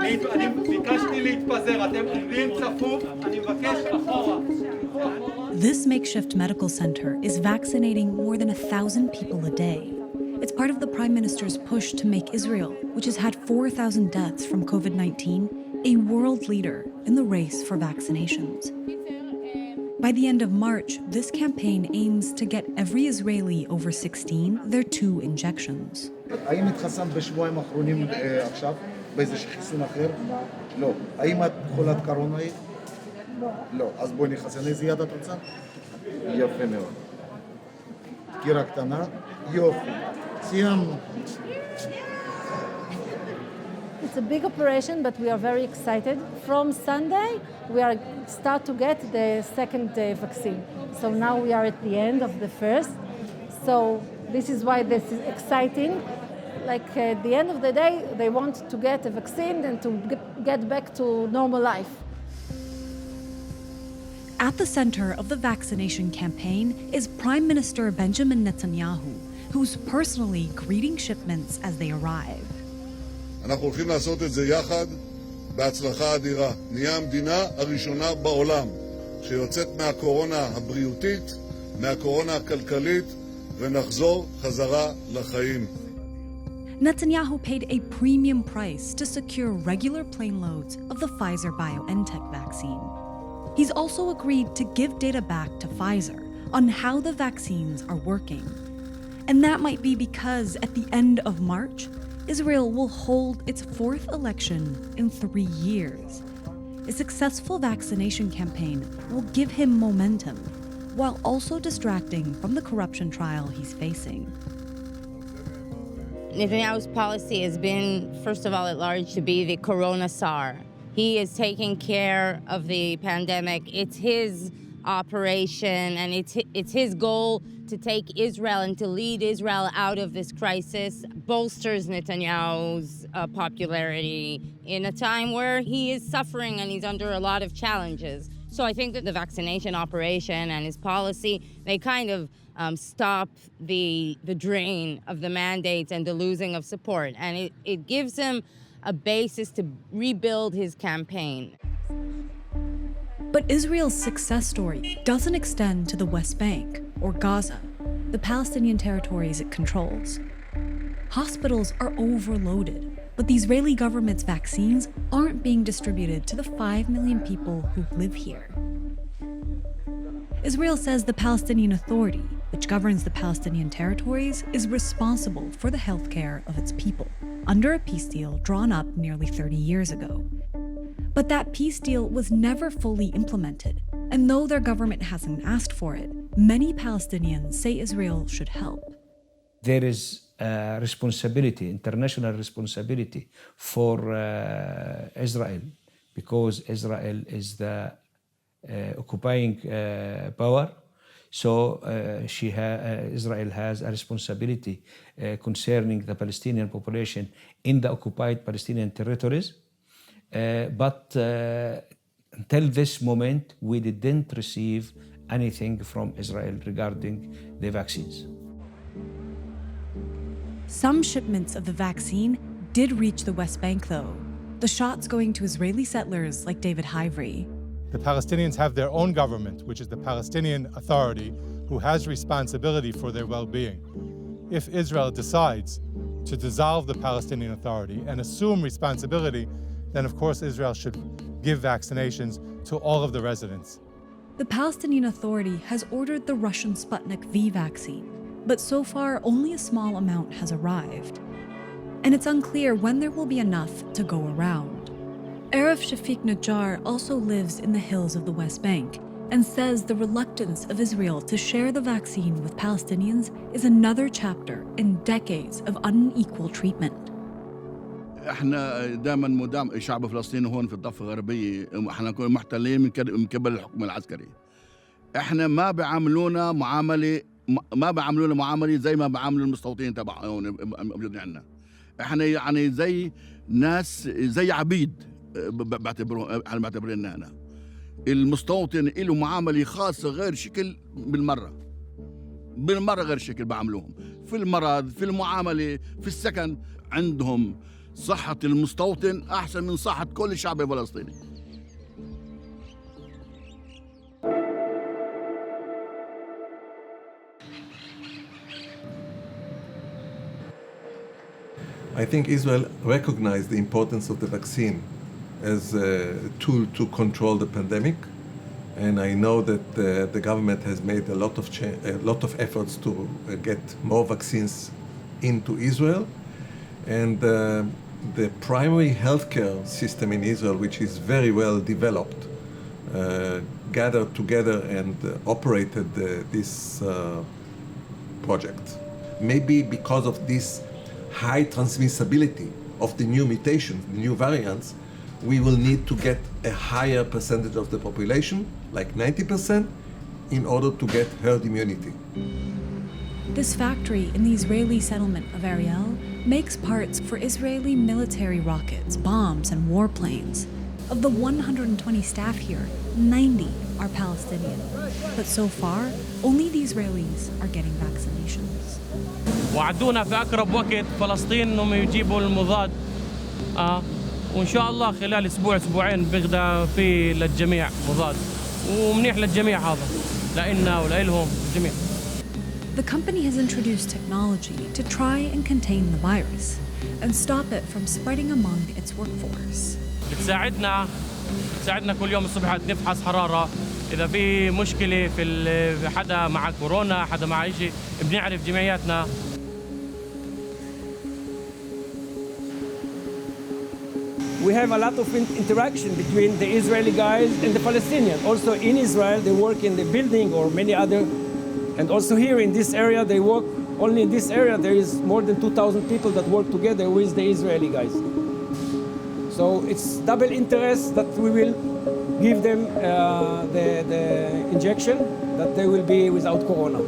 אני ביקשתי להתפזר, אתם עומדים צפוף, אני מבקש אחורה. This makeshift medical center is vaccinating more than 1,000 people a day. It's part of the Prime Minister's push to make Israel, which has had 4,000 deaths from COVID-19, a world leader in the race for vaccinations. By the end of March, this campaign aims to get every Israeli over 16 their 2 injections. האם התחסנת בשבועיים האחרונים עכשיו באיזשהו חיסון אחר? לא. האם את חולת קורונה? לא. אז בואי נחסן. איזה יד את רוצה? יפה מאוד. דקירה קטנה? יופי. סיימנו. It's a big operation, but we are very excited. From Sunday, we are start to get the second vaccine. So now we are at the end of the first. So this is why this is exciting. Like at the end of the day, they want to get a vaccine and to get back to normal life. At the center of the vaccination campaign is Prime Minister Benjamin Netanyahu, who's personally greeting shipments as they arrive. אנחנו הולכים לעשות את זה יחד בהצלחה אדירה. נהיה המדינה הראשונה בעולם שיוצאת מהקורונה הבריאותית, מהקורונה הכלכלית, ונחזור חזרה לחיים. Netanyahu paid a premium price to secure regular plane loads of the Pfizer-BioNTech vaccine. He's also agreed to give data back to Pfizer on how the vaccines are working. And that might be because at the end of March, Israel will hold its 4th election in 3 years. A successful vaccination campaign will give him momentum, while also distracting from the corruption trial he's facing. Netanyahu's policy has been, first of all, at large, to be the corona czar. He is taking care of the pandemic. It's his operation, and it's his goal to take Israel and to lead Israel out of this crisis, bolsters Netanyahu's popularity in a time where he is suffering and he's under a lot of challenges. So I think that the vaccination operation and his policy, they kind of stop the drain of the mandates and the losing of support. And it gives him a basis to rebuild his campaign. But Israel's success story doesn't extend to the West Bank or Gaza, the Palestinian territories it controls. Hospitals are overloaded, but the Israeli government's vaccines aren't being distributed to the 5 million people who live here. Israel says the Palestinian Authority, which governs the Palestinian territories, is responsible for the health care of its people, under a peace deal drawn up nearly 30 years ago. But that peace deal was never fully implemented, and though their government hasn't asked for it, many Palestinians say Israel should help. There is responsibility, international responsibility for Israel, because Israel is the occupying power. So Israel has a responsibility concerning the Palestinian population in the occupied Palestinian territories. But until this moment, we didn't receive anything from Israel regarding the vaccines. Some shipments of the vaccine did reach the West Bank, though, the shots going to Israeli settlers like David Hively. The Palestinians have their own government, which is the Palestinian Authority, who has responsibility for their well-being. If Israel decides to dissolve the Palestinian Authority and assume responsibility, then of course Israel should give vaccinations to all of the residents. The Palestinian Authority has ordered the Russian Sputnik V vaccine, but so far only a small amount has arrived. And it's unclear when there will be enough to go around. Arif Shafiq Najjar also lives in the hills of the West Bank and says the reluctance of Israel to share the vaccine with Palestinians is another chapter in decades of unequal treatment. احنا دائما مدام الشعب الفلسطيني هون في الضفه الغربيه احنا نكون محتلين من قبل الحكم العسكري. احنا ما بيعاملونا معامله زي ما بيعاملوا المستوطنين تبع هون موجودين عندنا. احنا يعني زي ناس زي عبيد بعتبرنا هنا. المستوطن له معامله خاصه غير شكل بالمره غير شكل بعاملوهم في المرض في المعامله في السكن. عندهم صحة المستوطن أحسن من صحة كل الشعب الفلسطيني. I think Israel recognized the importance of the vaccine as a tool to control the pandemic, and I know that the government has made a lot of efforts to get more vaccines into Israel, and the primary healthcare system in Israel, which is very well developed, gathered together and operated this project. Maybe because of this high transmissibility of the new mutations, the new variants, we will need to get a higher percentage of the population, like 90%, in order to get herd immunity. This factory in the Israeli settlement of Ariel makes parts for Israeli military rockets, bombs, and warplanes. Of the 120 staff here, 90 are Palestinian. But so far, only the Israelis are getting vaccinations. وعدونا في أقرب وقت فلسطين إنهم يجيبوا المضاد وإن شاء الله خلال أسبوعين بغدا في للجميع مضاد ومنيح للجميع هذا لإلنا ولإلهم الجميع. The company has introduced technology to try and contain the virus and stop it from spreading among its workforce. بتساعدنا كل يوم الصبح نفحص حرارة إذا في مشكلة في حدا مع كورونا حدا مع شيء بنعرف جمعياتنا. We have a lot of interaction between the Israeli guys and the Palestinians. Also in Israel, they work in the building or many other, and also here in this area, they work, only in this area, there is more than 2,000 people that work together with the Israeli guys. So it's double interest that we will give them the injection, that they will be without corona.